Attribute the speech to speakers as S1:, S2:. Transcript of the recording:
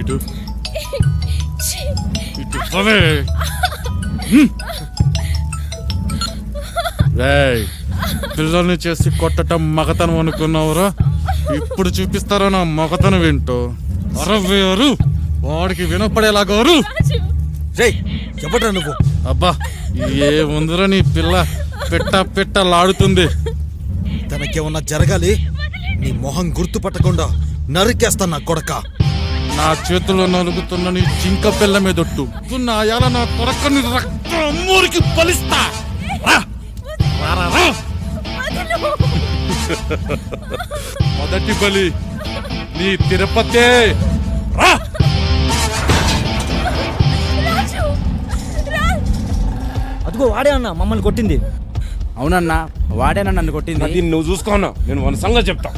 S1: ఇటు ఇటు పవే. రేయ్, పిల్లల్ని చేసి కొట్టటం మగతనం అనుకున్నావురా? ఇప్పుడు చూపిస్తారా నా మగతనం ఏంటో. అరవేరు వాడికి వినపడేలాగారు.
S2: చెప్పట్రా నువ్వు?
S1: అబ్బా, ఏ ఉందిరా నీ పిల్ల పెట్టలాడుతుంది.
S2: తనకేమన్నా జరగాలి, నీ మొహం గుర్తుపట్టకుండా నరికేస్తా నా కొడక.
S1: నా చేతుల్లో నలుగుతున్న నీ జింక పిల్ల మీదొట్టు నా యాల నా కొరకని రక్తమూరికి బలిస్తా. మొదటి బలి నీ తిరుపతే. రా.
S3: అదిగో వాడే అన్న మమ్మల్ని కొట్టింది.
S4: అవునన్నా, వాడేనా నన్ను కొట్టింది.
S5: నువ్వు చూసుకో అన్నా, నేను మన సంగతి చెప్తా.